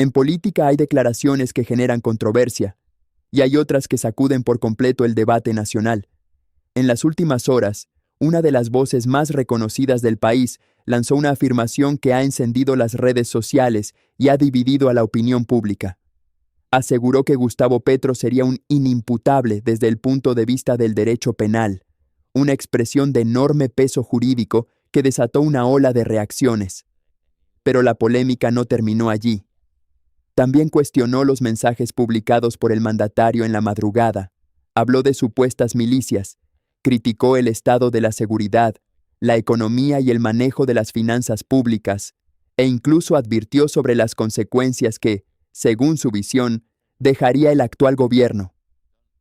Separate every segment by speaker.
Speaker 1: En política hay declaraciones que generan controversia, y hay otras que sacuden por completo el debate nacional. En las últimas horas, una de las voces más reconocidas del país lanzó una afirmación que ha encendido las redes sociales y ha dividido a la opinión pública. Aseguró que Gustavo Petro sería un inimputable desde el punto de vista del derecho penal, una expresión de enorme peso jurídico que desató una ola de reacciones. Pero la polémica no terminó allí. También cuestionó los mensajes publicados por el mandatario en la madrugada, habló de supuestas milicias, criticó el estado de la seguridad, la economía y el manejo de las finanzas públicas, e incluso advirtió sobre las consecuencias que, según su visión, dejaría el actual gobierno.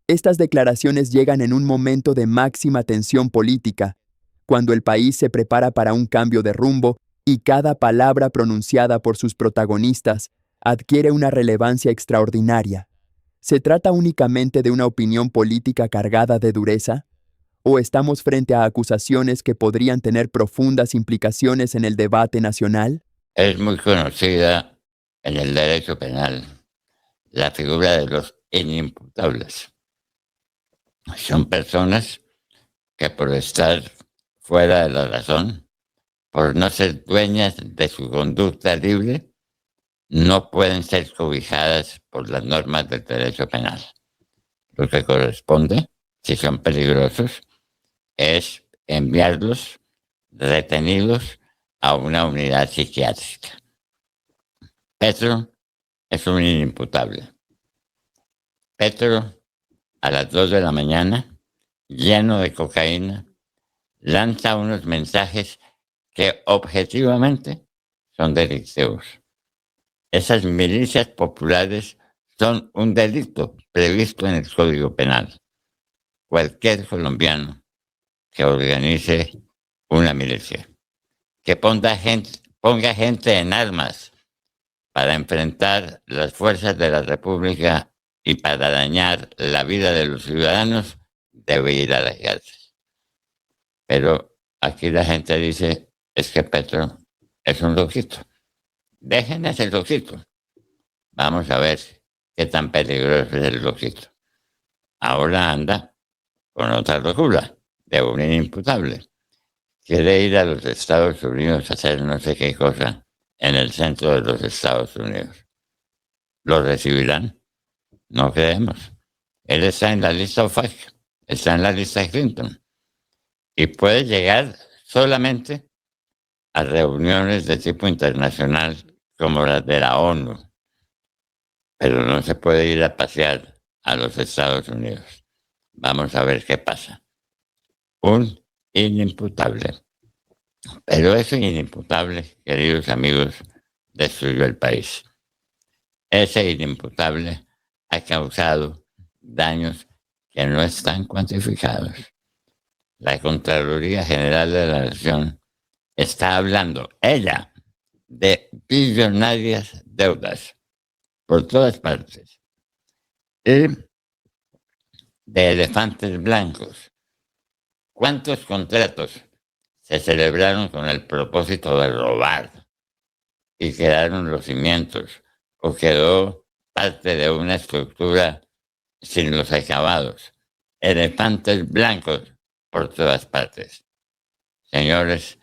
Speaker 1: Estas declaraciones llegan en un momento de máxima tensión política, cuando el país se prepara para un cambio de rumbo y cada palabra pronunciada por sus protagonistas adquiere una relevancia extraordinaria. ¿Se trata únicamente de una opinión política cargada de dureza? ¿O estamos frente a acusaciones que podrían tener profundas implicaciones en el debate nacional?
Speaker 2: Es muy conocida en el derecho penal la figura de los inimputables. Son personas que por estar fuera de la razón, por no ser dueñas de su conducta libre, no pueden ser cobijadas por las normas del derecho penal. Lo que corresponde, si son peligrosos, es enviarlos retenidos a una unidad psiquiátrica. Petro es un inimputable. Petro, a las 2 de la mañana, lleno de cocaína, lanza unos mensajes que objetivamente son delictivos. Esas milicias populares son un delito previsto en el Código Penal. Cualquier colombiano que organice una milicia, que ponga gente en armas para enfrentar las fuerzas de la República y para dañar la vida de los ciudadanos, debe ir a la cárcel. Pero aquí la gente dice, es que Petro es un loquito. Dejen ese loquito. Vamos a ver qué tan peligroso es el loquito. Ahora anda con otra locura de un inimputable. Quiere ir a los Estados Unidos a hacer no sé qué cosa en el centro de los Estados Unidos. ¿Lo recibirán? No creemos. Él está en la lista OFAC, está en la lista Clinton y puede llegar solamente a reuniones de tipo internacional como las de la ONU, pero no se puede ir a pasear a los Estados Unidos. Vamos a ver qué pasa. Un inimputable. Pero ese inimputable, queridos amigos, destruyó el país. Ese inimputable ha causado daños que no están cuantificados. La Contraloría General de la Nación está hablando, ella, de billonarias deudas por todas partes y de elefantes blancos. ¿Cuántos contratos se celebraron con el propósito de robar y quedaron los cimientos o quedó parte de una estructura sin los acabados? Elefantes blancos por todas partes. Señores,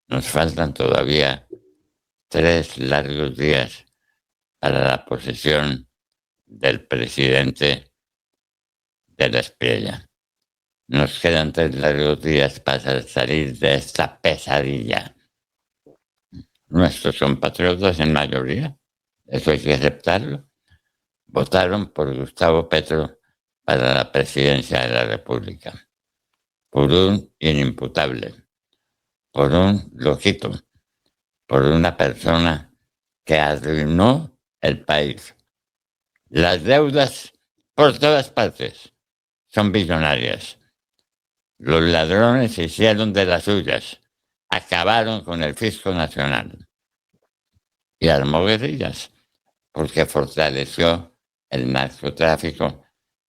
Speaker 2: nos faltan todavía 3 largos días para la posesión del presidente de la Espriella. Nos quedan 3 largos días para salir de esta pesadilla. Nuestros compatriotas en mayoría, eso hay que aceptarlo, votaron por Gustavo Petro para la presidencia de la República, por un inimputable, por un loquito, por una persona que arruinó el país. Las deudas por todas partes son billonarias. Los ladrones hicieron de las suyas, acabaron con el fisco nacional y armó guerrillas porque fortaleció el narcotráfico,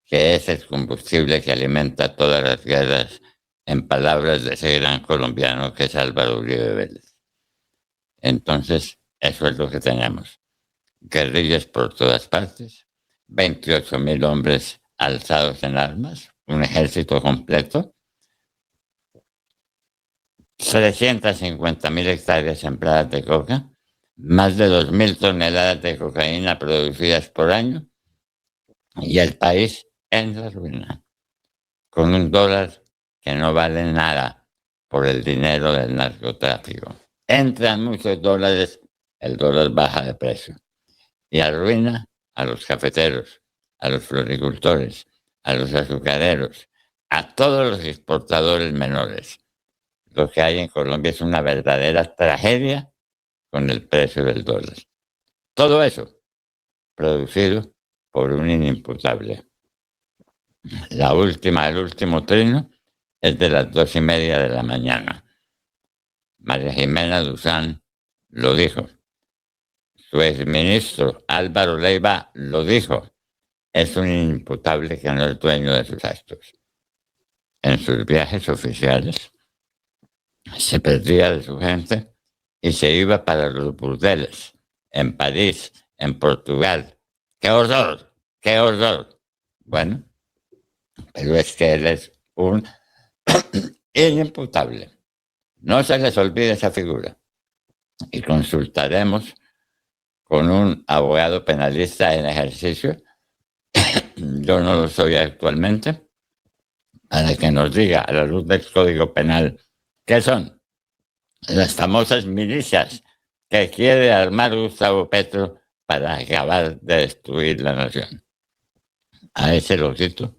Speaker 2: que es el combustible que alimenta todas las guerras, en palabras de ese gran colombiano que es Álvaro Uribe Vélez. Entonces, eso es lo que tenemos. guerrillas por todas partes, 28.000 hombres alzados en armas, un ejército completo, 350.000 hectáreas sembradas de coca, más de 2.000 toneladas de cocaína producidas por año, y el país en la ruina, con un dólar que no vale nada por el dinero del narcotráfico. Entran muchos dólares, el dólar baja de precio y arruina a los cafeteros, a los floricultores, a los azucareros, a todos los exportadores menores. Lo que hay en Colombia es una verdadera tragedia con el precio del dólar. Todo eso producido por un inimputable. El último trino es de las 2:30 de la mañana. María Jimena Duzán lo dijo. Su exministro Álvaro Leiva lo dijo. Es un inimputable que no es dueño de sus actos. En sus viajes oficiales se perdía de su gente y se iba para los burdeles, en París, en Portugal. ¡Qué horror! ¡Qué horror! Bueno, pero es que él es un inimputable. No se les olvide esa figura. Y consultaremos con un abogado penalista en ejercicio, yo no lo soy actualmente, para que nos diga a la luz del Código Penal qué son las famosas milicias que quiere armar Gustavo Petro para acabar de destruir la nación. A ese loquito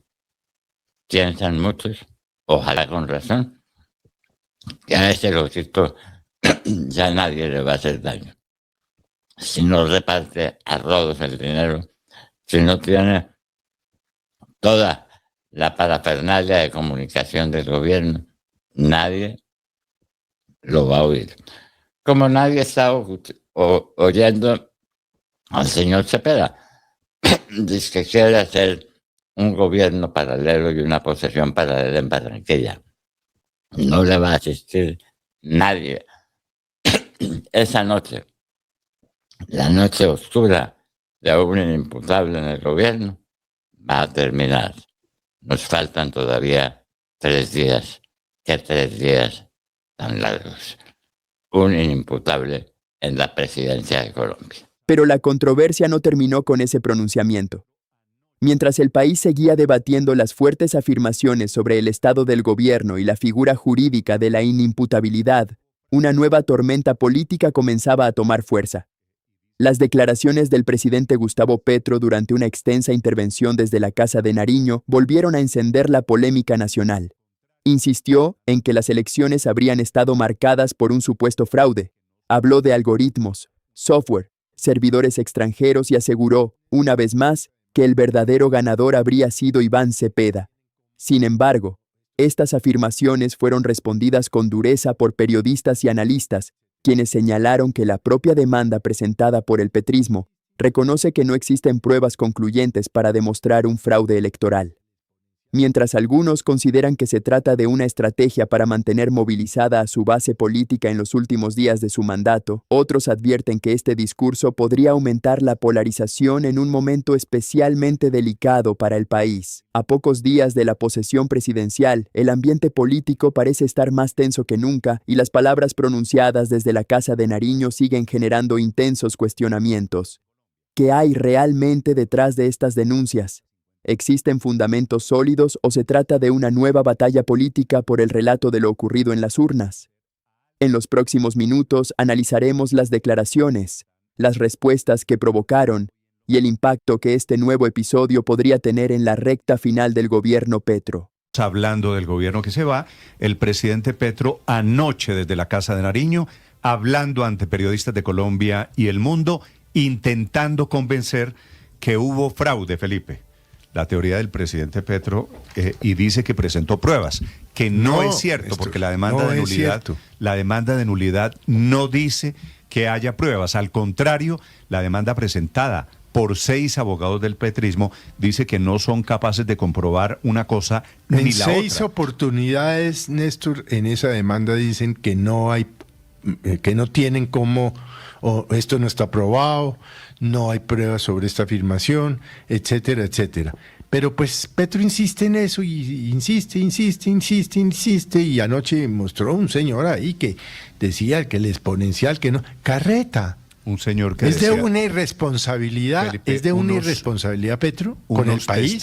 Speaker 2: piensan muchos, ojalá con razón, que a ese loquito ya nadie le va a hacer daño. Si no reparte a rodos el dinero, si no tiene toda la parafernalia de comunicación del gobierno, nadie lo va a oír. Como nadie está oyendo al señor Cepeda, dice que quiere hacer un gobierno paralelo y una posesión paralela en Barranquilla. No le va a asistir nadie. Esa noche, la noche oscura de un inimputable en el gobierno, va a terminar. Nos faltan todavía 3 días. ¿Qué 3 días tan largos? Un inimputable en la presidencia de Colombia.
Speaker 1: Pero la controversia no terminó con ese pronunciamiento. Mientras el país seguía debatiendo las fuertes afirmaciones sobre el estado del gobierno y la figura jurídica de la inimputabilidad, una nueva tormenta política comenzaba a tomar fuerza. Las declaraciones del presidente Gustavo Petro durante una extensa intervención desde la Casa de Nariño volvieron a encender la polémica nacional. Insistió en que las elecciones habrían estado marcadas por un supuesto fraude. Habló de algoritmos, software, servidores extranjeros y aseguró, una vez más, que el verdadero ganador habría sido Iván Cepeda. Sin embargo, estas afirmaciones fueron respondidas con dureza por periodistas y analistas, quienes señalaron que la propia demanda presentada por el petrismo reconoce que no existen pruebas concluyentes para demostrar un fraude electoral. Mientras algunos consideran que se trata de una estrategia para mantener movilizada a su base política en los últimos días de su mandato, otros advierten que este discurso podría aumentar la polarización en un momento especialmente delicado para el país. A pocos días de la posesión presidencial, el ambiente político parece estar más tenso que nunca y las palabras pronunciadas desde la Casa de Nariño siguen generando intensos cuestionamientos. ¿Qué hay realmente detrás de estas denuncias? ¿Existen fundamentos sólidos o se trata de una nueva batalla política por el relato de lo ocurrido en las urnas? En los próximos minutos analizaremos las declaraciones, las respuestas que provocaron y el impacto que este nuevo episodio podría tener en la recta final del gobierno Petro.
Speaker 3: Hablando del gobierno que se va, el presidente Petro anoche desde la Casa de Nariño, hablando ante periodistas de Colombia y el mundo, intentando convencer que hubo fraude, Felipe. La teoría del presidente Petro y dice que presentó pruebas, que no es cierto, porque la demanda de nulidad no dice que haya pruebas. Al contrario, la demanda presentada por 6 abogados del petrismo dice que no son capaces de comprobar una cosa ni la otra. En
Speaker 4: 6 oportunidades, Néstor, en esa demanda dicen que no hay, que no tienen cómo o esto no está aprobado, no hay pruebas sobre esta afirmación, etcétera, etcétera. Pero pues Petro insiste en eso y insiste, y anoche mostró un señor ahí que decía que el exponencial, que no, carreta.
Speaker 3: Un señor que
Speaker 4: Es de
Speaker 3: decía,
Speaker 4: una irresponsabilidad,
Speaker 3: Felipe,
Speaker 4: es de una irresponsabilidad, Petro, con el
Speaker 3: unos
Speaker 4: país.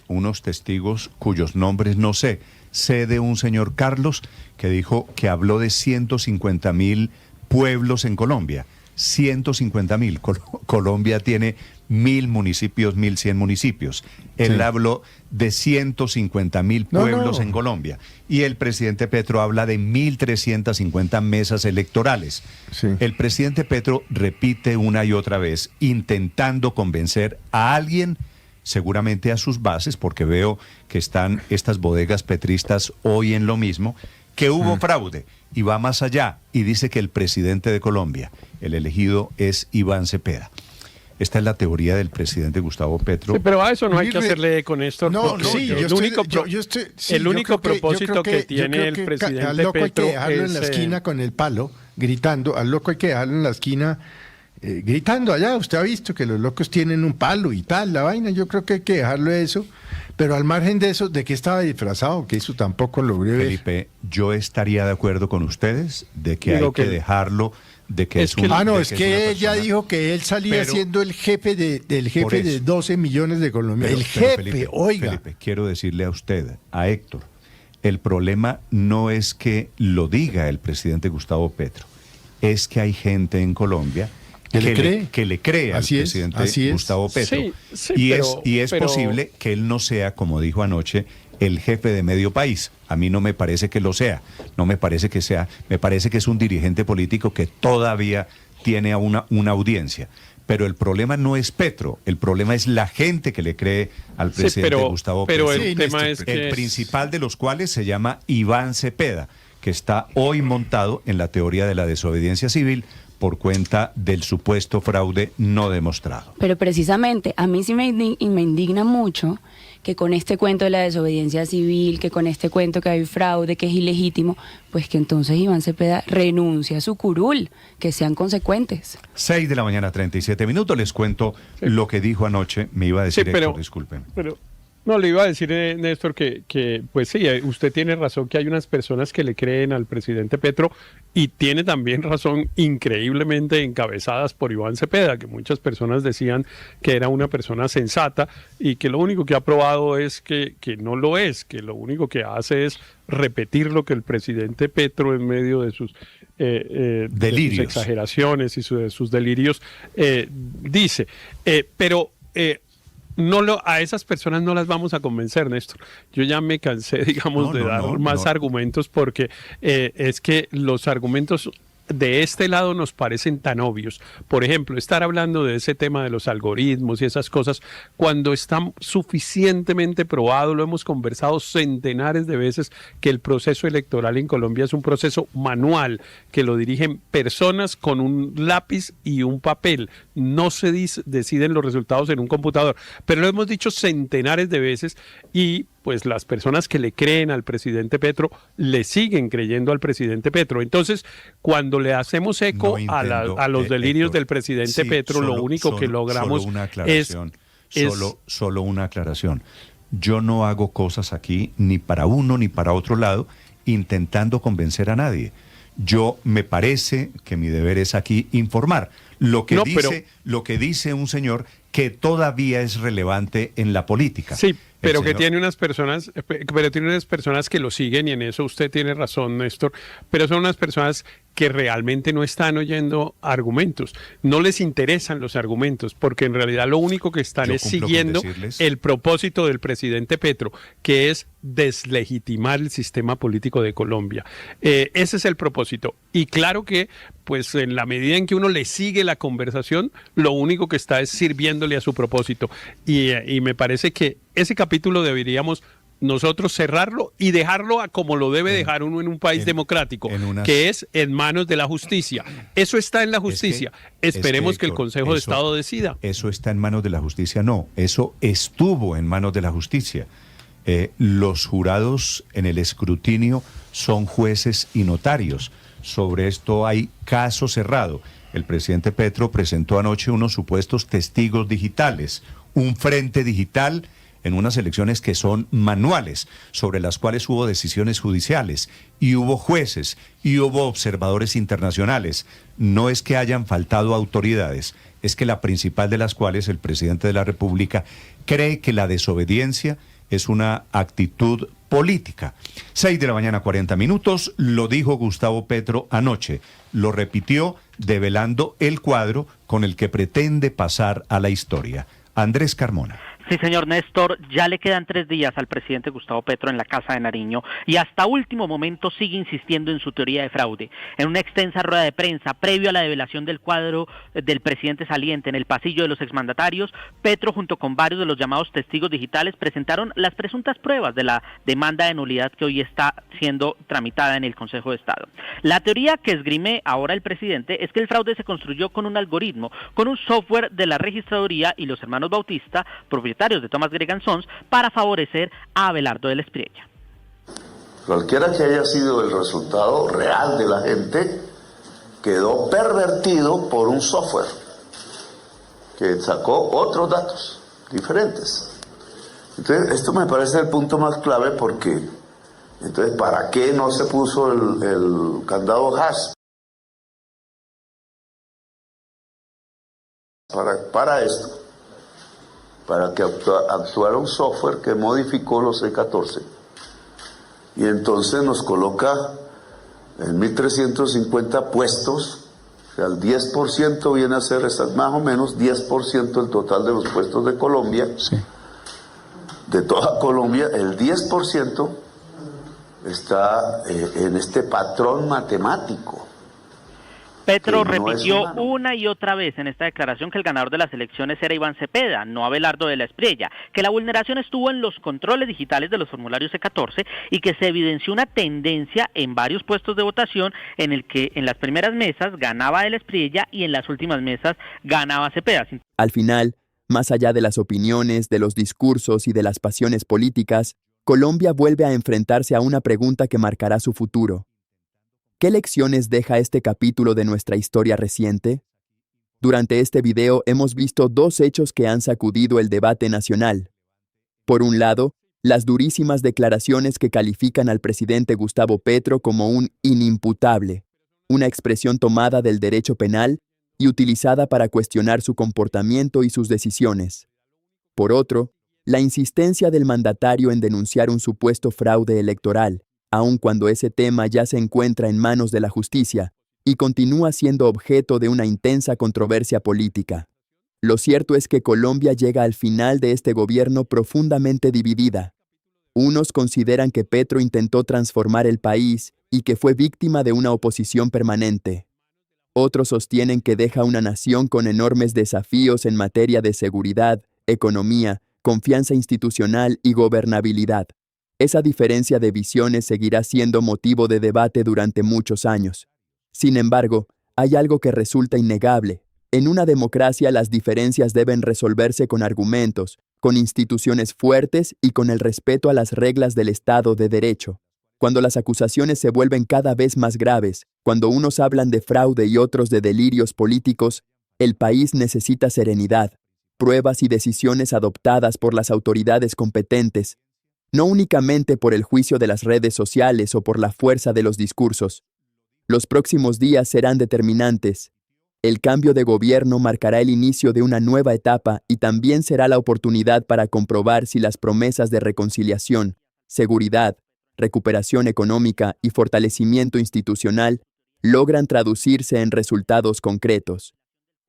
Speaker 3: unos testigos cuyos nombres no sé. Sé de un señor Carlos que dijo que habló de 150.000 pueblos en Colombia. 150.000. Colombia tiene 1.000 municipios, 1.100 municipios. Él
Speaker 4: Sí.
Speaker 3: habló de 150.000
Speaker 4: No,
Speaker 3: pueblos
Speaker 4: no.
Speaker 3: en Colombia. Y el presidente Petro habla de 1.350 mesas electorales.
Speaker 4: Sí.
Speaker 3: El presidente Petro repite una y otra vez, intentando convencer a alguien, seguramente a sus bases, porque veo que están estas bodegas petristas hoy en lo mismo, que hubo fraude, y va más allá y dice que el presidente de Colombia, el elegido, es Iván Cepeda. Esta es la teoría del presidente Gustavo Petro.
Speaker 5: Sí, pero a eso no hay que
Speaker 4: Mire,
Speaker 5: hacerle con esto.
Speaker 4: No,
Speaker 5: porque
Speaker 4: sí,
Speaker 5: el único, el único propósito que tiene el
Speaker 4: al
Speaker 5: presidente
Speaker 4: loco hay que
Speaker 5: Petro
Speaker 4: dejarlo en la esquina con el palo, gritando, al loco hay que dejarlo en la esquina gritando allá. Usted ha visto que los locos tienen un palo y tal, la vaina, yo creo que hay que dejarlo eso. Pero al margen de eso, ¿de qué estaba disfrazado? Que eso tampoco logré ver.
Speaker 3: Felipe, yo estaría de acuerdo con ustedes de que
Speaker 5: Digo
Speaker 3: hay que
Speaker 5: que-
Speaker 3: dejarlo, de que
Speaker 5: es
Speaker 3: es
Speaker 5: que-
Speaker 3: un...
Speaker 4: Ah, no,
Speaker 3: de
Speaker 4: es
Speaker 3: es
Speaker 4: que
Speaker 3: una
Speaker 4: ella
Speaker 3: persona-
Speaker 4: dijo que él salía
Speaker 3: Pero-
Speaker 4: siendo el jefe del
Speaker 3: Por
Speaker 4: jefe de
Speaker 3: eso.
Speaker 4: 12 millones de colombianos. El
Speaker 3: Pero,
Speaker 4: jefe,
Speaker 3: Felipe,
Speaker 4: oiga.
Speaker 3: Felipe, quiero decirle a usted, a Héctor, el problema no es que lo diga el presidente Gustavo Petro, es que hay gente en Colombia
Speaker 4: ¿Que le cree?
Speaker 3: que le cree al
Speaker 4: Así es,
Speaker 3: presidente
Speaker 4: así es.
Speaker 3: Gustavo Petro.
Speaker 5: Sí, sí,
Speaker 3: y
Speaker 5: pero-
Speaker 3: es
Speaker 5: pero-
Speaker 3: posible que él no sea, como dijo anoche, el jefe de medio país. A mí no me parece que lo sea. No me parece que sea. Me parece que es un dirigente político que todavía tiene a una audiencia. Pero el problema no es Petro, el problema es la gente que le cree al
Speaker 5: Sí,
Speaker 3: presidente
Speaker 5: pero
Speaker 3: Gustavo
Speaker 5: pero
Speaker 3: Petro.
Speaker 5: el
Speaker 4: Sí,
Speaker 5: tema
Speaker 4: Néstor,
Speaker 5: es
Speaker 3: El
Speaker 5: que
Speaker 3: principal de los cuales se llama Iván Cepeda, que está hoy montado en la teoría de la desobediencia civil por cuenta del supuesto fraude no demostrado.
Speaker 6: Pero precisamente a mí sí me indigna mucho que con este cuento de la desobediencia civil, que con este cuento que hay fraude, que es ilegítimo, pues que entonces Iván Cepeda renuncie a su curul, que sean consecuentes.
Speaker 3: 6 de la mañana, 37 minutos. Les cuento lo que dijo anoche. Me iba a decir
Speaker 5: Sí, pero-
Speaker 3: Héctor, disculpen.
Speaker 5: Pero no, le iba a decir, Néstor, que pues sí, usted tiene razón que hay unas personas que le creen al presidente Petro y tiene también razón increíblemente encabezadas por Iván Cepeda, que muchas personas decían que era una persona sensata y que lo único que ha probado es que no lo es, que lo único que hace es repetir lo que el presidente Petro en medio de sus
Speaker 3: Delirios.
Speaker 5: de sus exageraciones y de sus delirios dice. Pero a esas personas no las vamos a convencer, Néstor. Yo ya me cansé, digamos,
Speaker 3: No,
Speaker 5: de
Speaker 3: no,
Speaker 5: dar
Speaker 3: no,
Speaker 5: más
Speaker 3: no.
Speaker 5: argumentos porque es que los argumentos de este lado nos parecen tan obvios. Por ejemplo, estar hablando de ese tema de los algoritmos y esas cosas, cuando está suficientemente probado, lo hemos conversado centenares de veces, que el proceso electoral en Colombia es un proceso manual, que lo dirigen personas con un lápiz y un papel. No se deciden los resultados en un computador. Pero lo hemos dicho centenares de veces y pues las personas que le creen al presidente Petro le siguen creyendo al presidente Petro. Entonces, cuando le hacemos eco
Speaker 3: No
Speaker 5: a
Speaker 3: entiendo,
Speaker 5: los delirios
Speaker 3: Héctor.
Speaker 5: del presidente
Speaker 3: Sí,
Speaker 5: Petro, lo único que logramos
Speaker 3: solo una
Speaker 5: es...
Speaker 3: aclaración, solo una aclaración. Yo no hago cosas aquí ni para uno ni para otro lado intentando convencer a nadie. Yo me parece que mi deber es aquí informar lo que
Speaker 5: No,
Speaker 3: lo que dice un señor que todavía es relevante en la política.
Speaker 5: Sí, pero
Speaker 3: El
Speaker 5: que
Speaker 3: señor-
Speaker 5: tiene unas personas que lo siguen y en eso usted tiene razón, Néstor, pero son unas personas que realmente no están oyendo argumentos, no les interesan los argumentos, porque en realidad lo único que están
Speaker 3: Yo
Speaker 5: es
Speaker 3: cumplo con
Speaker 5: siguiendo
Speaker 3: decirles-
Speaker 5: el propósito del presidente Petro, que es deslegitimar el sistema político de Colombia. Ese es el propósito. Y claro que, pues en la medida en que uno le sigue la conversación, lo único que está es sirviéndole a su propósito. Y me parece que ese capítulo deberíamos nosotros cerrarlo y dejarlo a como lo debe dejar uno en un país democrático, que es en manos de la justicia. Eso está en la justicia. Esperemos que el
Speaker 3: Héctor,
Speaker 5: Consejo de Estado decida.
Speaker 3: Eso está en manos de la justicia, no. Eso estuvo en manos de la justicia. Los jurados en el escrutinio son jueces y notarios. Sobre esto hay caso cerrado. el presidente Petro presentó anoche unos supuestos testigos digitales, un frente digital en unas elecciones que son manuales, sobre las cuales hubo decisiones judiciales, y hubo jueces, y hubo observadores internacionales. No es que hayan faltado autoridades, es que la principal de las cuales, el presidente de la República, cree que la desobediencia es una actitud política. 6:40 a.m, lo dijo Gustavo Petro anoche, lo repitió develando el cuadro con el que pretende pasar a la historia. Andrés Carmona.
Speaker 7: Sí, señor Néstor, ya le quedan 3 días al presidente Gustavo Petro en la Casa de Nariño y hasta último momento sigue insistiendo en su teoría de fraude. En una extensa rueda de prensa previo a la develación del cuadro del presidente saliente en el pasillo de los exmandatarios, Petro junto con varios de los llamados testigos digitales presentaron las presuntas pruebas de la demanda de nulidad que hoy está siendo tramitada en el Consejo de Estado. La teoría que esgrime ahora el presidente es que el fraude se construyó con un algoritmo, con un software de la registraduría y los hermanos Bautista, propietarios de Thomas Gregan Sons, para favorecer a Abelardo de la Espriella.
Speaker 8: Cualquiera que haya sido el resultado real de la gente, quedó pervertido por un software que sacó otros datos diferentes. Entonces, esto me parece el punto más clave porque, entonces, ¿para qué no se puso el candado hash? Para esto. Para que actuara un software que modificó los C14 y entonces nos coloca en 1.350 puestos, o sea, el 10% viene a ser más o menos 10% el total de los puestos de Colombia, sí. De toda Colombia, el 10% está en este patrón matemático.
Speaker 7: Petro repitió una y otra vez en esta declaración que el ganador de las elecciones era Iván Cepeda, no Abelardo de la Espriella, que la vulneración estuvo en los controles digitales de los formularios C14 y que se evidenció una tendencia en varios puestos de votación en el que en las primeras mesas ganaba de la Espriella y en las últimas mesas ganaba Cepeda.
Speaker 1: Al final, más allá de las opiniones, de los discursos y de las pasiones políticas, Colombia vuelve a enfrentarse a una pregunta que marcará su futuro. ¿Qué lecciones deja este capítulo de nuestra historia reciente? Durante este video hemos visto 2 hechos que han sacudido el debate nacional. Por un lado, las durísimas declaraciones que califican al presidente Gustavo Petro como un inimputable, una expresión tomada del derecho penal y utilizada para cuestionar su comportamiento y sus decisiones. Por otro, la insistencia del mandatario en denunciar un supuesto fraude electoral, aun cuando ese tema ya se encuentra en manos de la justicia y continúa siendo objeto de una intensa controversia política. Lo cierto es que Colombia llega al final de este gobierno profundamente dividida. Unos consideran que Petro intentó transformar el país y que fue víctima de una oposición permanente. Otros sostienen que deja una nación con enormes desafíos en materia de seguridad, economía, confianza institucional y gobernabilidad. Esa diferencia de visiones seguirá siendo motivo de debate durante muchos años. Sin embargo, hay algo que resulta innegable. En una democracia las diferencias deben resolverse con argumentos, con instituciones fuertes y con el respeto a las reglas del Estado de Derecho. Cuando las acusaciones se vuelven cada vez más graves, cuando unos hablan de fraude y otros de delirios políticos, el país necesita serenidad, pruebas y decisiones adoptadas por las autoridades competentes, no únicamente por el juicio de las redes sociales o por la fuerza de los discursos. Los próximos días serán determinantes. El cambio de gobierno marcará el inicio de una nueva etapa y también será la oportunidad para comprobar si las promesas de reconciliación, seguridad, recuperación económica y fortalecimiento institucional logran traducirse en resultados concretos.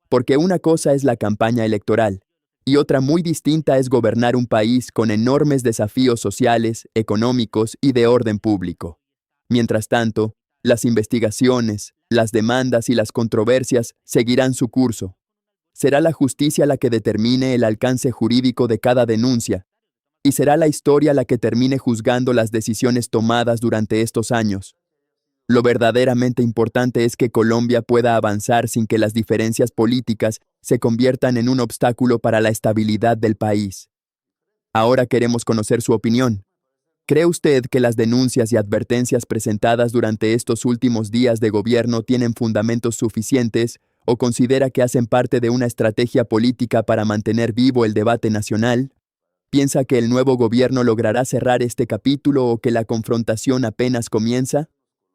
Speaker 1: Porque una cosa es la campaña electoral, y otra muy distinta es gobernar un país con enormes desafíos sociales, económicos y de orden público. Mientras tanto, las investigaciones, las demandas y las controversias seguirán su curso. Será la justicia la que determine el alcance jurídico de cada denuncia, y será la historia la que termine juzgando las decisiones tomadas durante estos años. Lo verdaderamente importante es que Colombia pueda avanzar sin que las diferencias políticas se conviertan en un obstáculo para la estabilidad del país. Ahora queremos conocer su opinión. ¿Cree usted que las denuncias y advertencias presentadas durante estos últimos días de gobierno tienen fundamentos suficientes ¿O considera que hacen parte de una estrategia política para mantener vivo el debate nacional? ¿Piensa que el nuevo gobierno logrará cerrar este capítulo o que la confrontación apenas comienza?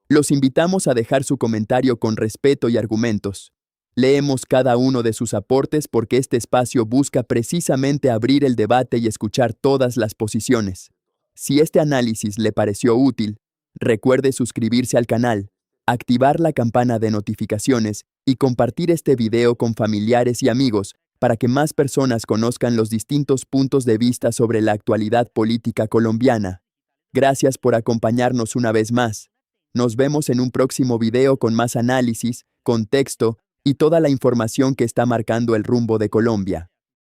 Speaker 1: Los invitamos a dejar su comentario con respeto y argumentos. Leemos cada uno de sus aportes porque este espacio busca precisamente abrir el debate y escuchar todas las posiciones. Si este análisis le pareció útil, recuerde suscribirse al canal, activar la campana de notificaciones y compartir este video con familiares y amigos para que más personas conozcan los distintos puntos de vista sobre la actualidad política colombiana. Gracias por acompañarnos una vez más. Nos vemos en un próximo video con más análisis, contexto y toda la información que está marcando el rumbo de Colombia.